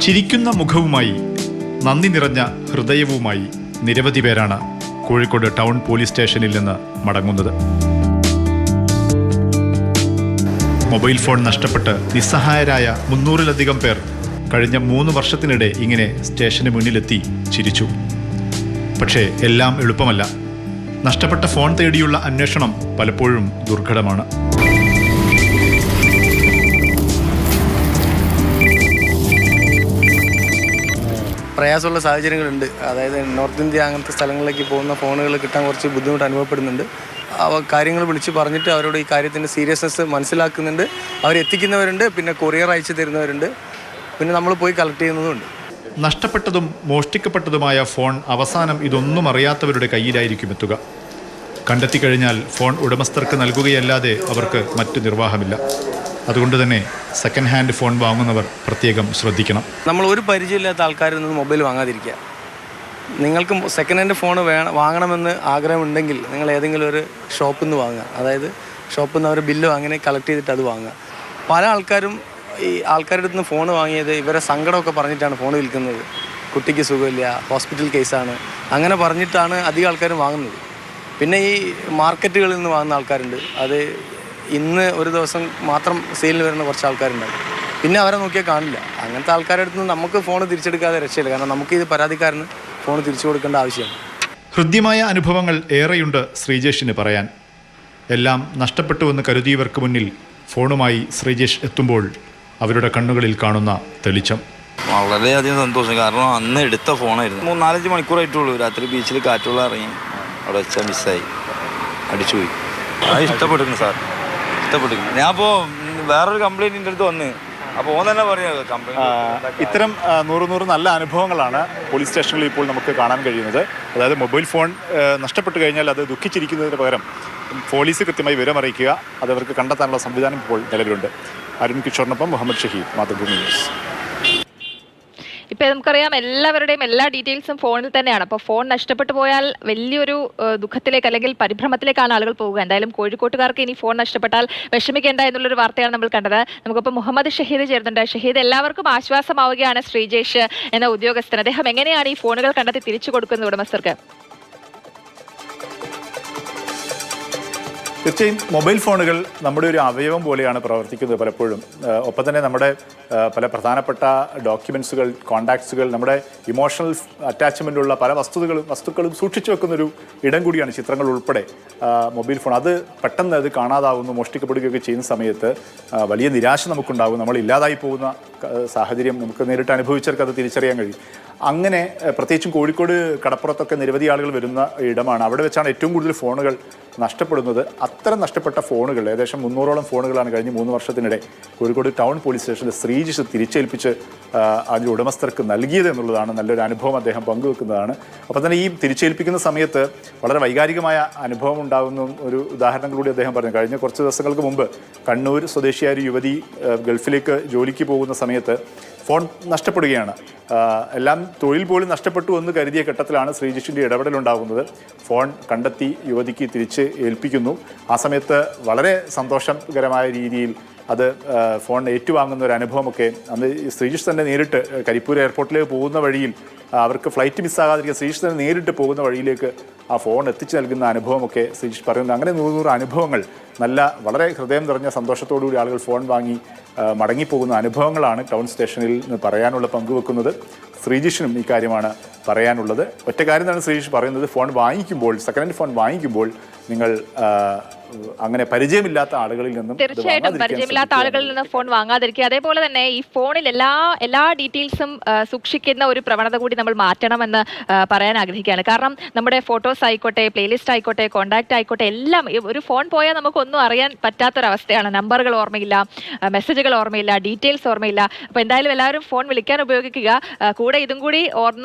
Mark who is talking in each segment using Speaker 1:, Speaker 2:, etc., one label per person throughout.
Speaker 1: ചിരിക്കുന്ന മുഖവുമായി നന്ദി നിറഞ്ഞ ഹൃദയവുമായി നിരവധി പേരാണ് കോഴിക്കോട് ടൗൺ പോലീസ് സ്റ്റേഷനിൽ നിന്ന് മടങ്ങുന്നത്. മൊബൈൽ ഫോൺ നഷ്ടപ്പെട്ട് നിസ്സഹായരായ 300-ലധികം പേർ കഴിഞ്ഞ 3 വർഷത്തിനിടെ ഇങ്ങനെ സ്റ്റേഷന് മുന്നിലെത്തി ചിരിച്ചു. പക്ഷേ എല്ലാം എളുപ്പമല്ല. നഷ്ടപ്പെട്ട ഫോൺ തേടിയുള്ള അന്വേഷണം പലപ്പോഴും ദുർഘടമാണ്.
Speaker 2: പ്രയാസമുള്ള സാഹചര്യങ്ങളുണ്ട്. അതായത് നോർത്ത് ഇന്ത്യ അങ്ങനത്തെ സ്ഥലങ്ങളിലേക്ക് പോകുന്ന ഫോണുകൾ കിട്ടാൻ കുറച്ച് ബുദ്ധിമുട്ട് അനുഭവപ്പെടുന്നുണ്ട്. കാര്യങ്ങൾ വിളിച്ച് പറഞ്ഞിട്ട് അവരോട് ഈ കാര്യത്തിൻ്റെ സീരിയസ്നെസ് മനസ്സിലാക്കുന്നുണ്ട്. അവരെത്തിക്കുന്നവരുണ്ട്, പിന്നെ കൊറിയർ അയച്ചു തരുന്നവരുണ്ട്, പിന്നെ നമ്മൾ പോയി കളക്ട് ചെയ്യുന്നതുമുണ്ട്.
Speaker 1: നഷ്ടപ്പെട്ടതും മോഷ്ടിക്കപ്പെട്ടതുമായ ഫോൺ അവസാനം ഇതൊന്നും അറിയാത്തവരുടെ കയ്യിലായിരിക്കും എത്തുക. കണ്ടെത്തിക്കഴിഞ്ഞാൽ ഫോൺ ഉടമസ്ഥർക്ക് നൽകുകയല്ലാതെ അവർക്ക് മറ്റു നിർവാഹമില്ല. അതുകൊണ്ട് തന്നെ സെക്കൻഡ് ഹാൻഡ് ഫോൺ വാങ്ങുന്നവർ പ്രത്യേകം ശ്രദ്ധിക്കണം.
Speaker 2: നമ്മൾ ഒരു പരിചയമില്ലാത്ത ആൾക്കാരിൽ നിന്ന് മൊബൈൽ വാങ്ങാതിരിക്കുക. നിങ്ങൾക്ക് സെക്കൻഡ് ഹാൻഡ് ഫോൺ വാങ്ങണമെന്ന് ആഗ്രഹമുണ്ടെങ്കിൽ നിങ്ങൾ ഏതെങ്കിലും ഒരു ഷോപ്പിൽ നിന്ന് വാങ്ങുക. അതായത് ഷോപ്പിൽ നിന്ന് അവർ ബില്ല് അങ്ങനെ കളക്ട് ചെയ്തിട്ട് അത് വാങ്ങുക. പല ആൾക്കാരും ഈ ആൾക്കാരുടെ അടുത്ത് നിന്ന് ഫോൺ വാങ്ങിയത് ഇവരെ സങ്കടമൊക്കെ പറഞ്ഞിട്ടാണ് ഫോൺ വിൽക്കുന്നത്. കുട്ടിക്ക് സുഖമില്ല, ഹോസ്പിറ്റൽ കേസാണ്, അങ്ങനെ പറഞ്ഞിട്ടാണ് അധികം ആൾക്കാരും വാങ്ങുന്നത്. പിന്നെ ഈ മാർക്കറ്റുകളിൽ നിന്ന് വാങ്ങുന്ന ആൾക്കാരുണ്ട്. അത് ഇന്ന് ഒരു ദിവസം മാത്രം സെയിലിൽ വരുന്ന കുറച്ച് ആൾക്കാരുണ്ടാവും. പിന്നെ അവരെ നോക്കിയാൽ കാണില്ല. അങ്ങനത്തെ ആൾക്കാരുടെ അടുത്ത് നിന്ന് നമുക്ക് ഫോൺ തിരിച്ചെടുക്കാതെ രക്ഷയില്ല. കാരണം നമുക്ക് ഇത് പരാതിക്കാരന് ഫോൺ തിരിച്ചു കൊടുക്കേണ്ട ആവശ്യമാണ്.
Speaker 1: ഹൃദ്യമായ അനുഭവങ്ങൾ ഏറെയുണ്ട് ശ്രീജേഷിന് പറയാൻ. എല്ലാം നഷ്ടപ്പെട്ടുവെന്ന് കരുതിയവർക്ക് മുന്നിൽ ഫോണുമായി ശ്രീജേഷ് എത്തുമ്പോൾ അവരുടെ കണ്ണുകളിൽ കാണുന്ന തെളിച്ചം
Speaker 3: വളരെയധികം സന്തോഷം. കാരണം അന്ന് എടുത്ത ഫോണായിരുന്നു. 3-4 മണിക്കൂറായിട്ടുള്ളൂ. രാത്രി ബീച്ചിൽ കാറ്റുള്ള ഇറങ്ങി അവിടെ വെച്ചാൽ മിസ്സായി, അടിച്ചുപോയി. അത് ഇഷ്ടപ്പെട്ടിരുന്നു സാർ, ഇഷ്ടപ്പെട്ടിരുന്നു. ഞാൻ അപ്പോൾ വേറൊരു കംപ്ലൈൻറ്റിൻ്റെ അടുത്ത് വന്ന് അപ്പോൾ ഓൻ തന്നെ പറയാം കംപ്ലൈൻറ്റ്.
Speaker 1: ഇത്തരം 100 നല്ല അനുഭവങ്ങളാണ് പോലീസ് സ്റ്റേഷനിൽ ഇപ്പോൾ നമുക്ക് കാണാൻ കഴിയുന്നത്. അതായത് മൊബൈൽ ഫോൺ നഷ്ടപ്പെട്ടു കഴിഞ്ഞാൽ അത് ദുഃഖിച്ചിരിക്കുന്നതിന് പകരം പോലീസ് കൃത്യമായി വിവരമറിയിക്കുക, അതവർക്ക് കണ്ടെത്താനുള്ള സംവിധാനം ഇപ്പോൾ നിലവിലുണ്ട്. അരുൺ കിഷോറിനൊപ്പം മുഹമ്മദ് ഷഹീദ്, മാതൃഭൂമി ന്യൂസ്.
Speaker 4: ഇപ്പം നമുക്കറിയാം എല്ലാവരുടെയും എല്ലാ ഡീറ്റെയിൽസും ഫോണിൽ തന്നെയാണ്. അപ്പോൾ ഫോൺ നഷ്ടപ്പെട്ടു പോയാൽ വലിയൊരു ദുഃഖത്തിലേക്ക് അല്ലെങ്കിൽ പരിഭ്രമത്തിലേക്കാണ് ആളുകൾ പോവുക. എന്തായാലും കോഴിക്കോട്ടുകാർക്ക് ഇനി ഫോൺ നഷ്ടപ്പെട്ടാൽ വിഷമിക്കേണ്ട എന്നുള്ളൊരു വാർത്തയാണ് നമ്മൾ കണ്ടത്. നമുക്കിപ്പോൾ മുഹമ്മദ് ഷഹീദ് ചേരുന്നുണ്ട്. ഷഹീദ്, എല്ലാവർക്കും ആശ്വാസമാവുകയാണ് ശ്രീജേഷ് എന്ന ഉദ്യോഗസ്ഥൻ. അദ്ദേഹം എങ്ങനെയാണ് ഈ ഫോണുകൾ കണ്ടെത്തി തിരിച്ചു കൊടുക്കുന്നത് ഉടമസ്ഥർക്ക്?
Speaker 1: തീർച്ചയായും മൊബൈൽ ഫോണുകൾ നമ്മുടെ ഒരു അവയവം പോലെയാണ് പ്രവർത്തിക്കുന്നത് പലപ്പോഴും. ഒപ്പം തന്നെ നമ്മുടെ പല പ്രധാനപ്പെട്ട ഡോക്യുമെൻസുകൾ, കോണ്ടാക്ട്സുകൾ, നമ്മുടെ ഇമോഷണൽ അറ്റാച്ച്മെൻ്റുള്ള പല വസ്തുക്കളും സൂക്ഷിച്ചു വെക്കുന്നൊരു ഇടം കൂടിയാണ് ചിത്രങ്ങൾ ഉൾപ്പെടെ മൊബൈൽ ഫോൺ. അത് പെട്ടെന്ന് അത് കാണാതാവുന്നു, മോഷ്ടിക്കപ്പെടുകയൊക്കെ ചെയ്യുന്ന സമയത്ത് വലിയ നിരാശ നമുക്കുണ്ടാകും. നമ്മൾ ഇല്ലാതായി പോകുന്ന സാഹചര്യം നമുക്ക് നേരിട്ട് അനുഭവിച്ചവർക്ക് അത് തിരിച്ചറിയാൻ കഴിയും. അങ്ങനെ പ്രത്യേകിച്ചും കോഴിക്കോട് കടപ്പുറത്തൊക്കെ നിരവധി ആളുകൾ വരുന്ന ഇടമാണ്. അവിടെ വെച്ചാണ് ഏറ്റവും കൂടുതൽ ഫോണുകൾ നഷ്ടപ്പെടുന്നത്. അത്തരം നഷ്ടപ്പെട്ട ഫോണുകൾ ഏകദേശം 300ഓളം ഫോണുകളാണ് കഴിഞ്ഞ 3 വർഷത്തിനിടെ കോഴിക്കോട് ടൗൺ പോലീസ് സ്റ്റേഷനിൽ ശ്രീജേഷ് തിരിച്ചേൽപ്പിച്ച് അതിൻ്റെ ഉടമസ്ഥർക്ക് നൽകിയത് എന്നുള്ളതാണ്. നല്ലൊരു അനുഭവം അദ്ദേഹം പങ്കുവെക്കുന്നതാണ്. അപ്പോൾ തന്നെ ഈ തിരിച്ചേൽപ്പിക്കുന്ന സമയത്ത് വളരെ വൈകാരികമായ അനുഭവം ഉണ്ടാകുന്ന ഒരു ഉദാഹരണം കൂടി അദ്ദേഹം പറഞ്ഞു. കഴിഞ്ഞ കുറച്ച് ദിവസങ്ങൾക്ക് മുമ്പ് കണ്ണൂർ സ്വദേശിയായ ഒരു യുവതി ഗൾഫിലേക്ക് ജോലിക്ക് പോകുന്ന സമയത്ത് ഫോൺ നഷ്ടപ്പെടുകയാണ്. എല്ലാം തൊഴിൽ പോലും നഷ്ടപ്പെട്ടു എന്ന് കരുതിയ ഘട്ടത്തിലാണ് ശ്രീജേഷിൻ്റെ ഇടപെടലുണ്ടാകുന്നത്. ഫോൺ കണ്ടെത്തി യുവതിക്ക് തിരിച്ച് ഏൽപ്പിക്കുന്നു. ആ സമയത്ത് വളരെ സന്തോഷകരമായ രീതിയിൽ അത് ഫോൺ ഏറ്റുവാങ്ങുന്ന ഒരു അനുഭവമൊക്കെ അന്ന് ശ്രീജേഷ് തന്നെ നേരിട്ട് കരിപ്പൂർ എയർപോർട്ടിലേക്ക് പോകുന്ന വഴിയിൽ അവർക്ക് ഫ്ലൈറ്റ് മിസ്സാകാതിരിക്കുക ശ്രീജേഷ് തന്നെ നേരിട്ട് പോകുന്ന വഴിയിലേക്ക് ആ ഫോൺ എത്തിച്ചു നൽകുന്ന അനുഭവമൊക്കെ ശ്രീജേഷ് പറയുന്നത്. അങ്ങനെ 100 അനുഭവങ്ങൾ, വളരെ ഹൃദയം നിറഞ്ഞ സന്തോഷത്തോടുകൂടി ആളുകൾ ഫോൺ വാങ്ങി മടങ്ങിപ്പോകുന്ന അനുഭവങ്ങളാണ് ടൗൺ സ്റ്റേഷനിൽ നിന്ന് പറയാനുള്ള പങ്കുവെക്കുന്നത്. ശ്രീജേഷിനും ഈ കാര്യമാണ് പറയാനുള്ളത്. ഒറ്റ കാര്യം തന്നെ ശ്രീജേഷ് പറയുന്നത്, ഫോൺ വാങ്ങിക്കുമ്പോൾ, സെക്കൻഡ് ഹാൻഡ് ഫോൺ വാങ്ങിക്കുമ്പോൾ നിങ്ങൾ അങ്ങനെ പരിചയമില്ലാത്ത ആളുകളിൽ നിന്നും
Speaker 4: തീർച്ചയായിട്ടും പരിചയമില്ലാത്ത ആളുകളിൽ നിന്ന് ഫോൺ വാങ്ങാതിരിക്കുക. അതേപോലെ തന്നെ ഈ ഫോണിൽ എല്ലാ ഡീറ്റെയിൽസും സൂക്ഷിക്കുന്ന ഒരു പ്രവണത കൂടി നമ്മൾ മാറ്റണമെന്ന് പറയാൻ ആഗ്രഹിക്കുകയാണ്. കാരണം നമ്മുടെ ഫോട്ടോസ് ആയിക്കോട്ടെ, പ്ലേലിസ്റ്റ് ആയിക്കോട്ടെ, കോണ്ടാക്ട് ആയിക്കോട്ടെ, എല്ലാം ഒരു ഫോൺ പോയാൽ നമുക്കൊന്നും അറിയാൻ പറ്റാത്തൊരവസ്ഥയാണ്. നമ്പറുകൾ ഓർമ്മയില്ല, മെസ്സേജുകൾ ഓർമ്മയില്ല, ഡീറ്റെയിൽസ് ഓർമ്മയില്ല. അപ്പോൾ എന്തായാലും എല്ലാവരും ഫോൺ വിളിക്കാൻ ഉപയോഗിക്കുക. കൂടെ ഇതും കൂടി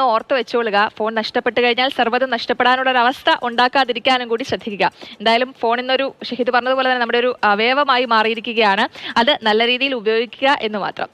Speaker 4: ഓർത്ത് വെച്ചോളുക. ഫോൺ നഷ്ടപ്പെട്ട് കഴിഞ്ഞാൽ സർവ്വതും നഷ്ടപ്പെടാനുള്ളൊരവസ്ഥ ഉണ്ടാക്കാതിരിക്കാനും കൂടി ശ്രദ്ധിക്കുക. എന്തായാലും ഫോൺ ഇന്നൊരു ഷഹീദ് പറഞ്ഞതുപോലെ തന്നെ നമ്മുടെ ഒരു അവയവമായി മാറിയിരിക്കുകയാണ്. അത് നല്ല രീതിയിൽ ഉപയോഗിക്കുക എന്ന് മാത്രം.